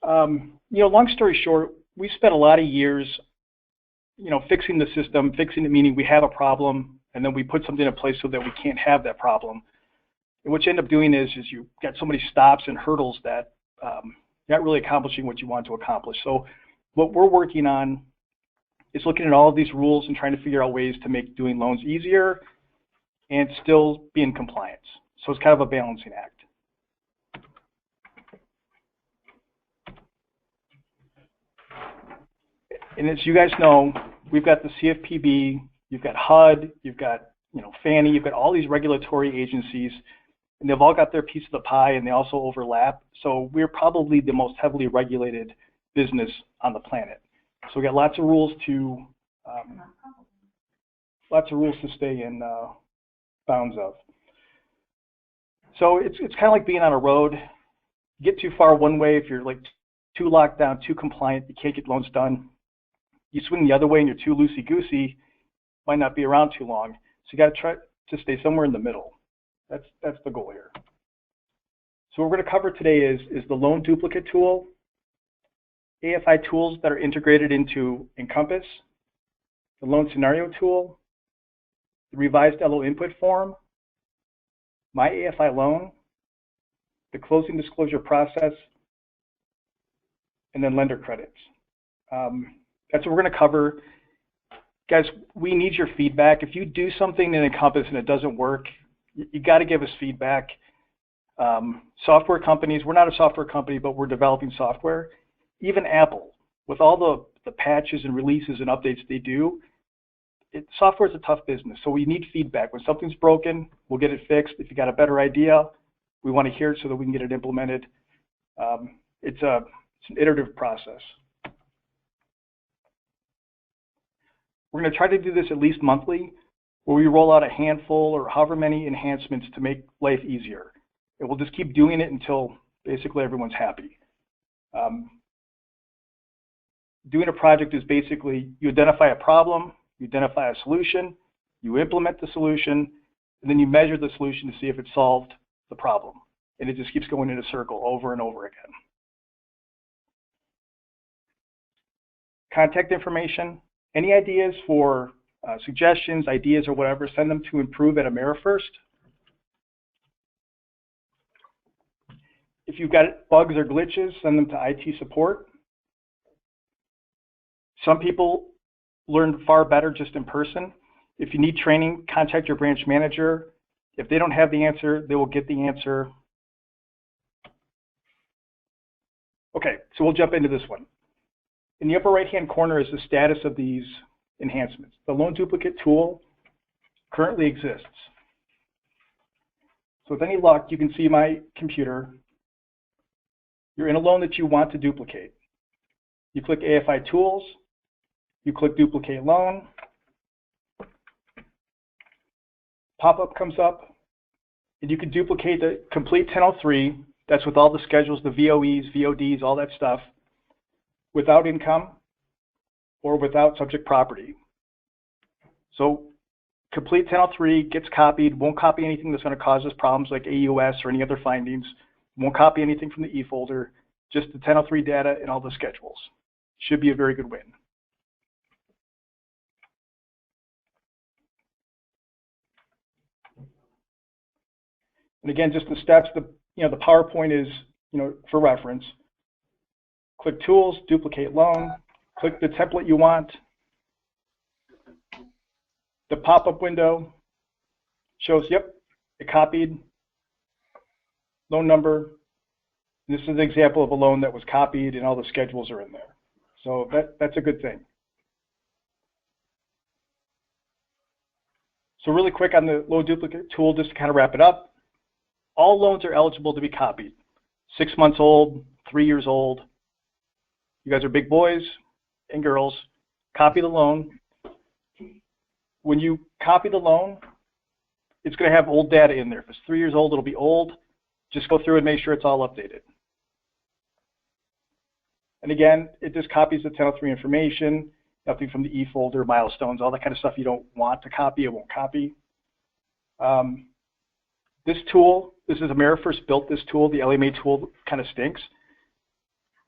long story short, we spent a lot of years, fixing the system, fixing it meaning we have a problem, and then we put something in place so that we can't have that problem. And what you end up doing is you get so many stops and hurdles that you're not really accomplishing what you want to accomplish. So what we're working on is looking at all of these rules and trying to figure out ways to make doing loans easier and still be in compliance. So it's kind of a balancing act. And as you guys know, we've got the CFPB, you've got HUD, you've got Fannie, you've got all these regulatory agencies, and they've all got their piece of the pie, and they also overlap. So we're probably the most heavily regulated business on the planet. So we got lots of rules to stay in bounds of. So it's kind of like being on a road. You get too far one way if you're like too locked down, too compliant, you can't get loans done. You swing the other way and you're too loosey-goosey, might not be around too long. So you got to try to stay somewhere in the middle. That's the goal here. So what we're going to cover today is the loan duplicate tool, AFI tools that are integrated into Encompass, the loan scenario tool, the revised LO input form, My AFI loan, the closing disclosure process, and then lender credits. That's what we're going to cover. Guys, we need your feedback. If you do something in Encompass and it doesn't work, you got to give us feedback. Software companies, we're not a software company, but we're developing software. Even Apple, with all the patches and releases and updates they do, software is a tough business, so we need feedback. When something's broken, we'll get it fixed. If you got a better idea, we want to hear it so that we can get it implemented. It's an iterative process. We're going to try to do this at least monthly, where we roll out a handful or however many enhancements to make life easier. And we'll just keep doing it until basically everyone's happy. Doing a project is basically you identify a problem, you identify a solution, you implement the solution, and then you measure the solution to see if it solved the problem. And it just keeps going in a circle over and over again. Contact information. Any ideas for suggestions, ideas, or whatever, send them to improve@amerifirst. If you've got bugs or glitches, send them to IT support. Some people learn far better just in person. If you need training, contact your branch manager. If they don't have the answer, they will get the answer. Okay, so we'll jump into this one. In the upper right-hand corner is the status of these enhancements. The loan duplicate tool currently exists. So with any luck, you can see my computer. You're in a loan that you want to duplicate. You click AFI Tools, you click Duplicate Loan. Pop-up comes up, and you can duplicate the complete 1003. That's with all the schedules, the VOEs, VODs, all that stuff, without income or without subject property. So complete 1003 gets copied, won't copy anything that's going to cause us problems like AUS or any other findings, won't copy anything from the E folder, just the 1003 data and all the schedules. Should be a very good win. And again, just the steps, the PowerPoint is, for reference. Click Tools, Duplicate Loan, click the template you want. The pop-up window shows, yep, it copied, loan number. This is an example of a loan that was copied and all the schedules are in there. So that's a good thing. So really quick on the loan duplicate tool, just to kind of wrap it up. All loans are eligible to be copied. 6 months old, 3 years old. You guys are big boys and girls. Copy the loan. When you copy the loan, it's going to have old data in there. If it's 3 years old, it'll be old. Just go through and make sure it's all updated. And again, it just copies the 1003 information, nothing from the E folder, milestones, all that kind of stuff you don't want to copy, it won't copy. This tool, this is AmeriFirst built this tool. The LMA tool kind of stinks.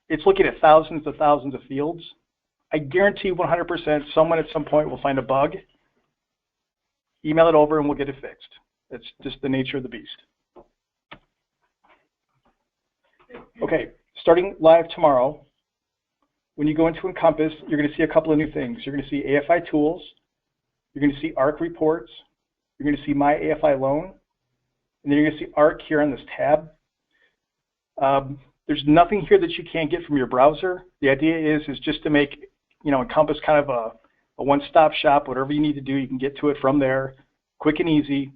it's looking at thousands of fields. I guarantee 100% someone at some point will find a bug, email it over, and we'll get it fixed. It's just the nature of the beast. Okay, starting live tomorrow, when you go into Encompass, you're going to see a couple of new things. You're going to see AFI tools. You're going to see ARC reports. You're going to see My AFI Loan. And then you're going to see ARC here on this tab. There's nothing here that you can't get from your browser. The idea is just to make, Encompass kind of a one-stop shop. Whatever you need to do, you can get to it from there, quick and easy.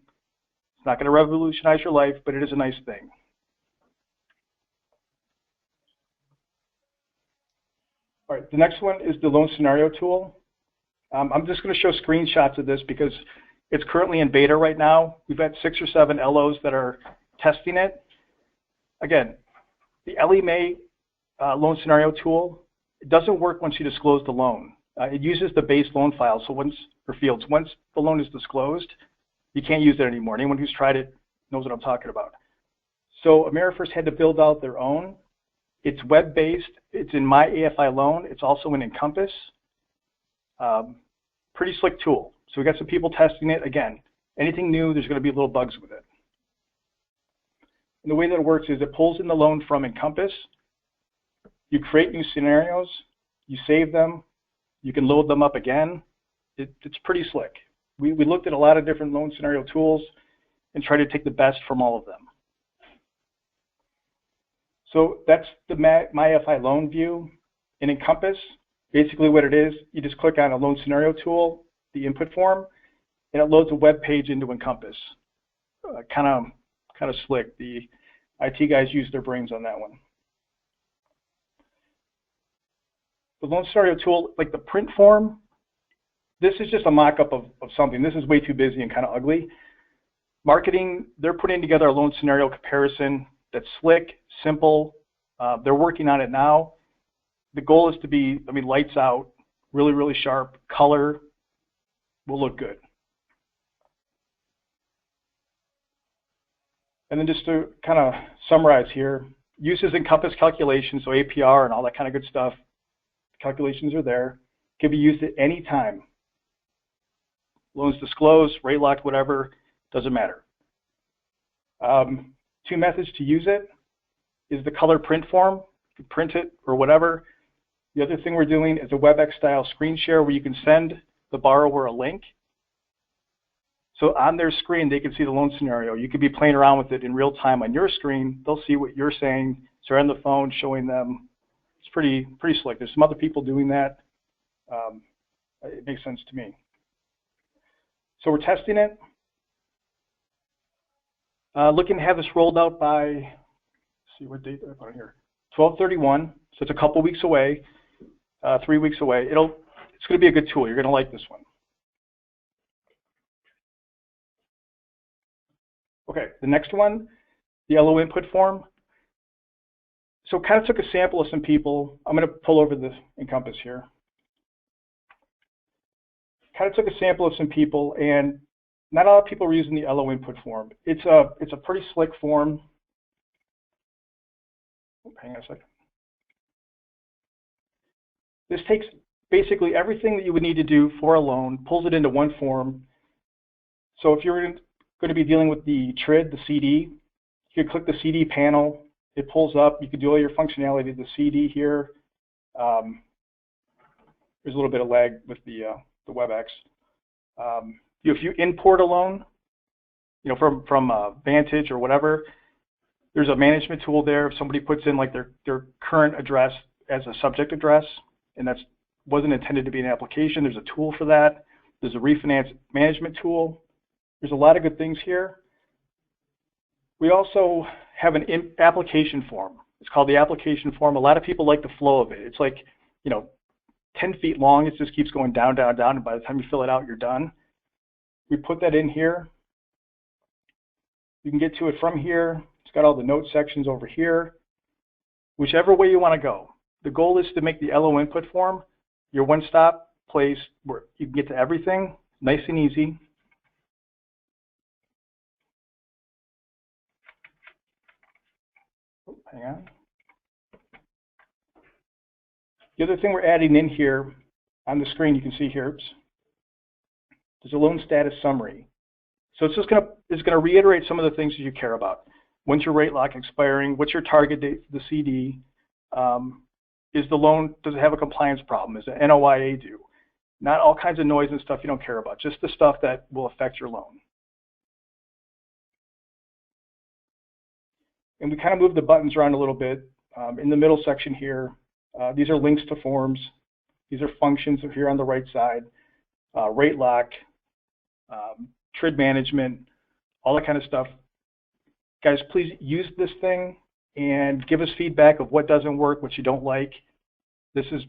It's not going to revolutionize your life, but it is a nice thing. All right, the next one is the loan scenario tool. I'm just going to show screenshots of this because it's currently in beta right now. We've had 6 or 7 LOs that are testing it. Again, the Ellie Mae loan scenario tool, it doesn't work once you disclose the loan. It uses the base loan file, so once the loan is disclosed, you can't use it anymore. Anyone who's tried it knows what I'm talking about. So AmeriFirst had to build out their own. It's web-based. It's in My AFI Loan. It's also in Encompass. Pretty slick tool. So we got some people testing it. Again, anything new, there's going to be little bugs with it. And the way that it works is it pulls in the loan from Encompass. You create new scenarios. You save them. You can load them up again. It's pretty slick. We looked at a lot of different loan scenario tools and tried to take the best from all of them. So that's the My AFI Loan view. In Encompass, basically what it is, you just click on a loan scenario tool, the input form, and it loads a web page into Encompass. Kind of slick. The IT guys use their brains on that one. The loan scenario tool, like the print form, this is just a mock-up of something. This is way too busy and kind of ugly. Marketing, they're putting together a loan scenario comparison that's slick, simple. They're working on it now. The goal is to be, lights out, really, really sharp. Color will look good. And then just to kind of summarize here, uses Encompass calculations, so APR and all that kind of good stuff. Calculations are there. Can be used at any time. Loans disclosed, rate locked, whatever, doesn't matter. 2 methods to use it is the color print form. You can print it or whatever. The other thing we're doing is a WebEx style screen share where you can send the borrower a link. So on their screen, they can see the loan scenario. You could be playing around with it in real time on your screen. They'll see what you're saying. So you're on the phone showing them. It's pretty slick. There's some other people doing that. It makes sense to me. So we're testing it. Looking to have this rolled out by, let's see what date I put on here, 12/31. So it's a couple weeks away, 3 weeks away. It's going to be a good tool. You're going to like this one. Okay, the next one, the LO input form. So kind of took a sample of some people. I'm going to pull over the Encompass here. Kind of took a sample of some people, and not a lot of people are using the LO input form. It's a pretty slick form. Hang on a second. This takes basically everything that you would need to do for a loan, pulls it into one form. So if you're going to be dealing with the TRID, the CD, you can click the CD panel. It pulls up. You can do all your functionality of the CD here. There's a little bit of lag with the WebEx. If you import a loan, from Vantage or whatever, there's a management tool there. If somebody puts in like their current address as a subject address, and that wasn't intended to be an application, there's a tool for that. There's a refinance management tool. There's a lot of good things here. We also have an application form. It's called the application form. A lot of people like the flow of it. It's like, 10 feet long. It just keeps going down, down, down. And by the time you fill it out, you're done. We put that in here. You can get to it from here. It's got all the note sections over here. Whichever way you want to go. The goal is to make the LO input form your one-stop place where you can get to everything, nice and easy. Hang on. The other thing we're adding in here on the screen, you can see here, there's a loan status summary. So it's just gonna reiterate some of the things that you care about. When's your rate lock expiring? What's your target date for the CD? Is the loan, does it have a compliance problem? Is the NOIA due? Not all kinds of noise and stuff you don't care about, just the stuff that will affect your loan. And we kind of move the buttons around a little bit. In the middle section here, these are links to forms. These are functions here on the right side, rate lock, TRID management, all that kind of stuff. Guys, please use this thing and give us feedback of what doesn't work, what you don't like. This is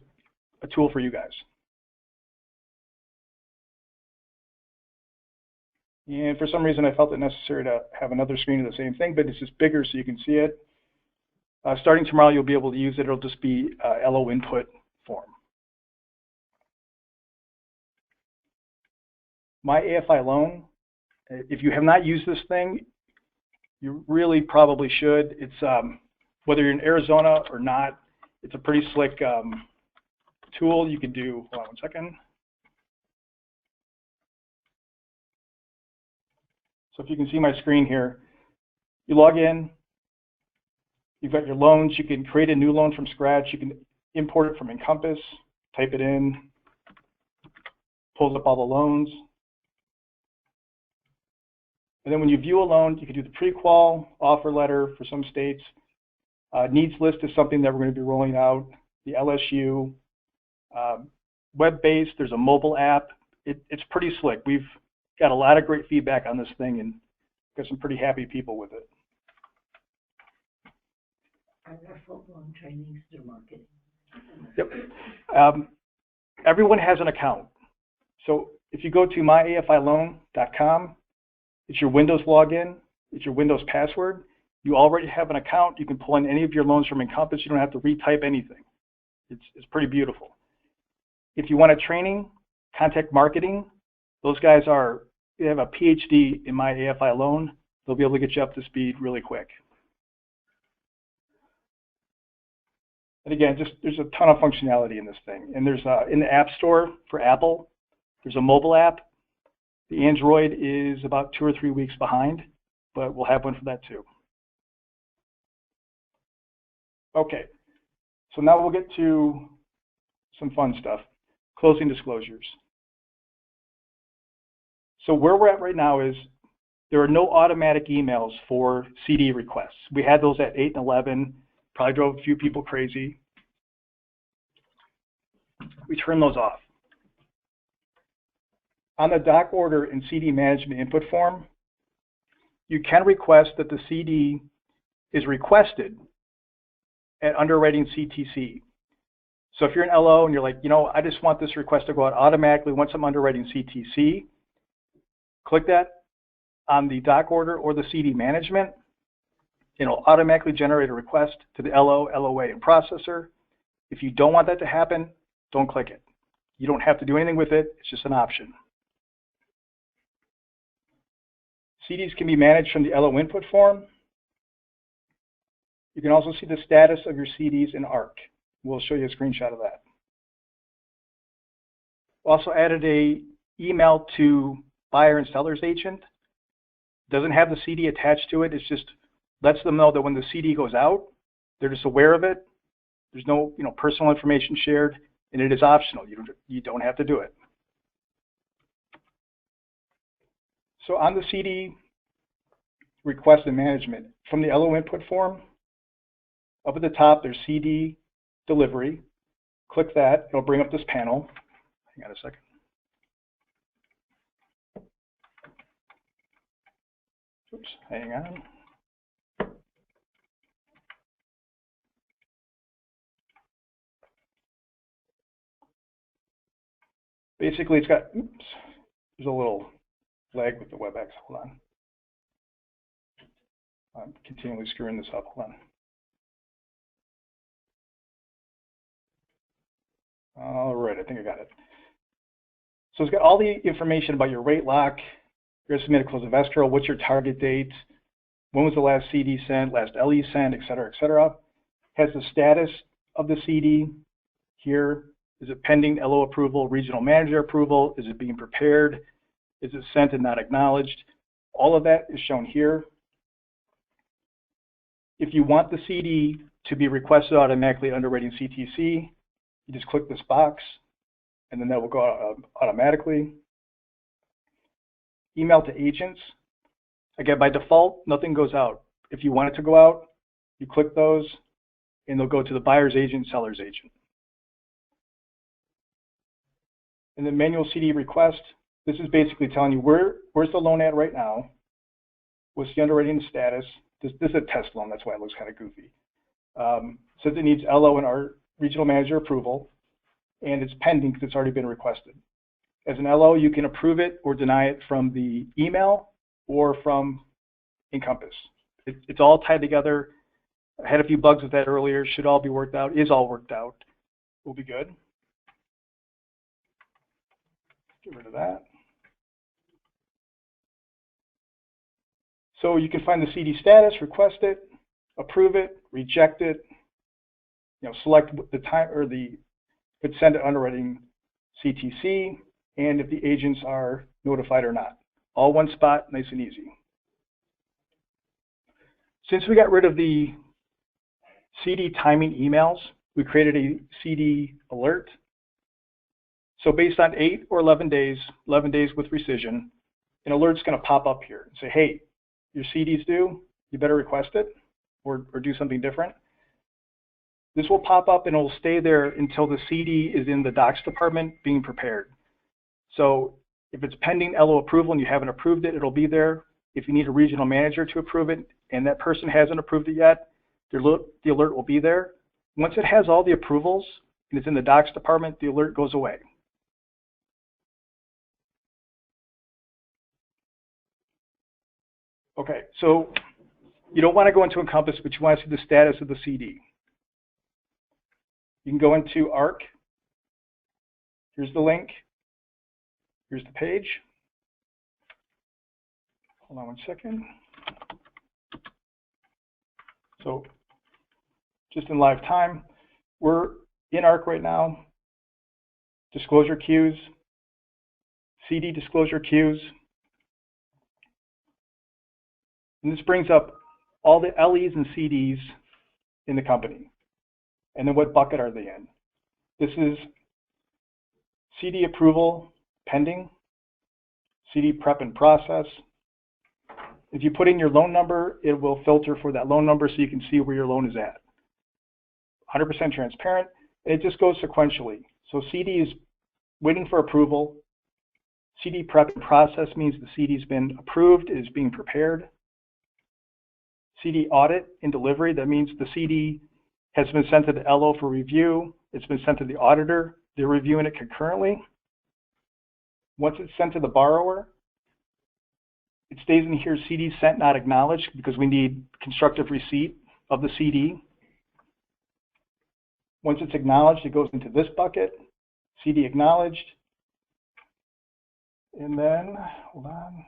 a tool for you guys. And for some reason, I felt it necessary to have another screen of the same thing, but it's just bigger so you can see it. Starting tomorrow, you'll be able to use it. It'll just be LO input form. My AFI loan, if you have not used this thing, you really probably should. It's whether you're in Arizona or not, it's a pretty slick tool. You can do, hold on one second. So if you can see my screen here, you log in, you've got your loans, you can create a new loan from scratch, you can import it from Encompass, type it in, pulls up all the loans. And then when you view a loan, you can do the pre-qual, offer letter for some states. Needs list is something that we're going to be rolling out. The LSU, web-based, there's a mobile app. It's pretty slick. We've got a lot of great feedback on this thing and got some pretty happy people with it. Are there full-blown trainings through marketing? Yep. Everyone has an account. So if you go to myafilloan.com, it's your Windows login, it's your Windows password. You already have an account. You can pull in any of your loans from Encompass. You don't have to retype anything. It's pretty beautiful. If you want a training, contact marketing. Those guys they have a PhD in My AFI Loan. They'll be able to get you up to speed really quick. And again, there's a ton of functionality in this thing. And there's in the App Store for Apple, there's a mobile app. The Android is about 2 or 3 weeks behind, but we'll have one for that too. Okay, so now we'll get to some fun stuff. Closing disclosures. So where we're at right now is there are no automatic emails for CD requests. We had those at 8 and 11, probably drove a few people crazy. We turned those off. On the doc order and CD management input form, you can request that the CD is requested at underwriting CTC. So if you're an LO and you're like, I just want this request to go out automatically once I'm underwriting CTC, click that on the doc order or the CD management. It'll automatically generate a request to the LO, LOA, and processor. If you don't want that to happen, don't click it. You don't have to do anything with it. It's just an option. CDs can be managed from the LO input form. You can also see the status of your CDs in ARC. We'll show you a screenshot of that. Also added an email to buyer and seller's agent. Doesn't have the CD attached to it. It just lets them know that when the CD goes out, they're just aware of it. There's no personal information shared, and it is optional. You don't have to do it. So on the CD request and management, from the LO input form, up at the top, there's CD delivery. Click that. It'll bring up this panel. Hang on a second. Oops, hang on. Basically, it's got, oops, there's a little lag with the WebEx. Hold on. I'm continually screwing this up. Hold on. All right, I think I got it. So it's got all the information about your rate lock, your estimated close of escrow, what's your target date, when was the last CD sent, last LE sent, et cetera, et cetera. Has the status of the CD. here. Is it pending LO approval, regional manager approval? Is it being prepared? Is it sent and not acknowledged? All of that is shown here. If you want the CD to be requested automatically underwriting CTC, you just click this box, and then that will go out automatically. Email to agents. Again, by default, nothing goes out. If you want it to go out, you click those, and they'll go to the buyer's agent, seller's agent. And then manual CD request. This is basically telling you where's the loan at right now, what's the underwriting status. This is a test loan, that's why it looks kind of goofy. Says it needs LO and our regional manager approval, and it's pending because it's already been requested. As an LO, you can approve it or deny it from the email or from Encompass. It's all tied together. I had a few bugs with that earlier. Should all be worked out. Is all worked out. We'll be good. Get rid of that. So you can find the CD status, request it, approve it, reject it, select the time or the send it underwriting CTC, and if the agents are notified or not. All one spot, nice and easy. Since we got rid of the CD timing emails, we created a CD alert. So based on 8 or 11 days with rescission, an alert's going to pop up here and say, hey, your CD's due, you better request it or do something different. This will pop up and it will stay there until the CD is in the docs department being prepared. So if it's pending LO approval and you haven't approved it, it'll be there. If you need a regional manager to approve it and that person hasn't approved it yet, the alert will be there. Once it has all the approvals and it's in the docs department, the alert goes away. Okay, so you don't want to go into Encompass, but you want to see the status of the CD. You can go into ARC. Here's the link. Here's the page. Hold on one second. So just in live time, we're in ARC right now. Disclosure queues, CD disclosure queues. And this brings up all the LEs and CDs in the company. And then what bucket are they in? This is CD approval pending, CD prep and process. If you put in your loan number, it will filter for that loan number so you can see where your loan is at. 100% transparent, and it just goes sequentially. So CD is waiting for approval. CD prep and process means the CD's been approved, it is being prepared. CD audit and delivery, that means the CD has been sent to the LO for review. It's been sent to the auditor. They're reviewing it concurrently. Once it's sent to the borrower, it stays in here, CD sent, not acknowledged, because we need constructive receipt of the CD. Once it's acknowledged, it goes into this bucket, CD acknowledged. And then, hold on.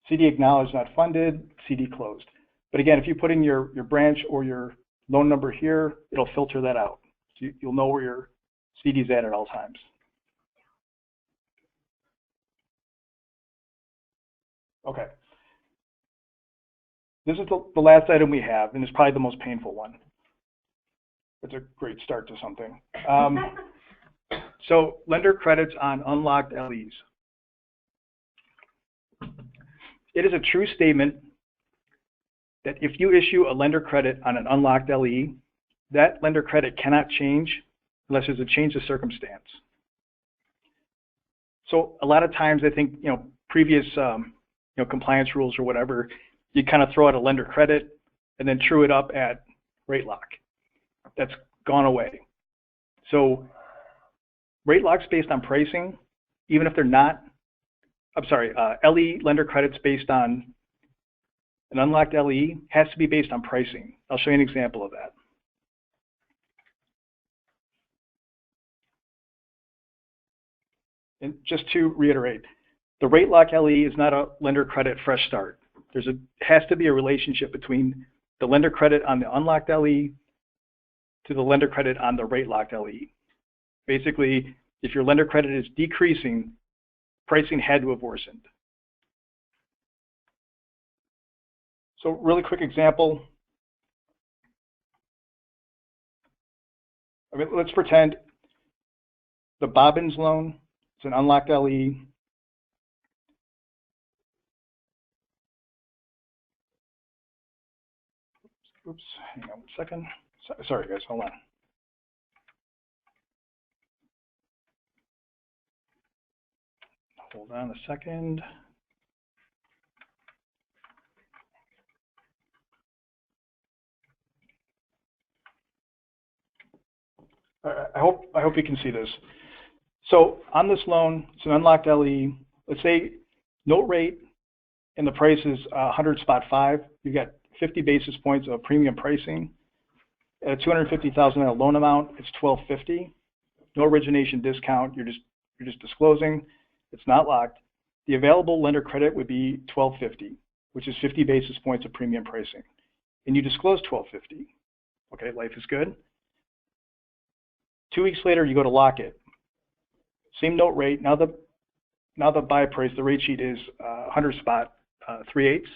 CD acknowledged, not funded, CD closed. But again, if you put in your branch or your loan number here, it'll filter that out. So you'll know where your CD's at all times. Okay. This is the last item we have, and it's probably the most painful one. It's a great start to something. So lender credits on unlocked LEs. It is a true statement that if you issue a lender credit on an unlocked LE, that lender credit cannot change unless there's a change of circumstance. So a lot of times I think, previous compliance rules or whatever, you kind of throw out a lender credit and then true it up at rate lock. That's gone away. So rate lock's based on pricing, even if they're not, LE lender credits based on an unlocked LE has to be based on pricing. I'll show you an example of that. And just to reiterate, the rate lock LE is not a lender credit fresh start. Has to be a relationship between the lender credit on the unlocked LE to the lender credit on the rate locked LE. Basically, if your lender credit is decreasing, pricing had to have worsened. So really quick example. I mean, let's pretend the Bobbins loan is an unlocked LE. Oops, hang on one second. Sorry guys, hold on. Hold on a second. I hope you can see this. So on this loan, it's an unlocked LE. Let's say note rate and the price is 100.5. You got 50 basis points of premium pricing. At a $250,000 loan amount, it's $1,250. No origination discount. You're just disclosing. It's not locked. The available lender credit would be $1,250, which is 50 basis points of premium pricing. And you disclose $1,250. Okay, life is good. 2 weeks later, you go to lock it. Same note rate. Now the buy price, the rate sheet is 100.3/8.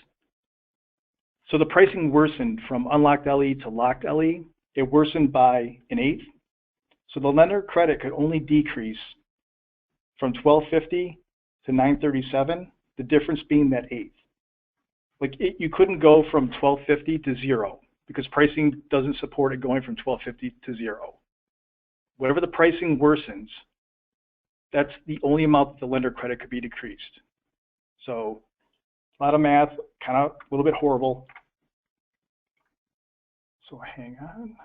So the pricing worsened from unlocked LE to locked LE. It worsened by 1/8. So the lender credit could only decrease from $1,250 to $937. The difference being that 1/8. Like you couldn't go from $1,250 to 0 because pricing doesn't support it going from $1,250 to 0. Whatever the pricing worsens, that's the only amount that the lender credit could be decreased. So a lot of math, kind of a little bit horrible. So hang on.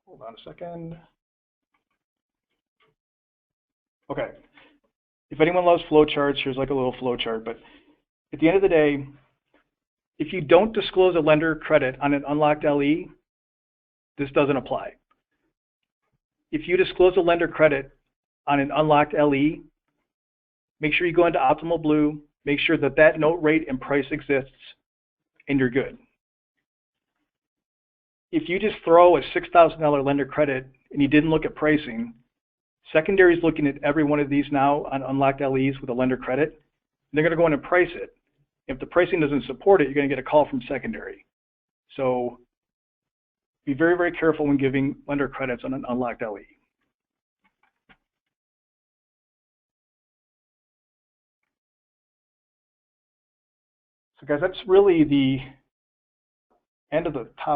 Hold on a second. Okay. If anyone loves flowcharts, here's like a little flowchart. But at the end of the day, if you don't disclose a lender credit on an unlocked LE, this doesn't apply. If you disclose a lender credit on an unlocked LE, make sure you go into Optimal Blue, make sure that that note rate and price exists, and you're good. If you just throw a $6,000 lender credit and you didn't look at pricing, secondary is looking at every one of these now on unlocked LEs with a lender credit, and they're going to go in and price it. If the pricing doesn't support it, you're going to get a call from secondary. So be very, very careful when giving lender credits on an unlocked LE. So guys, that's really the end of the topic.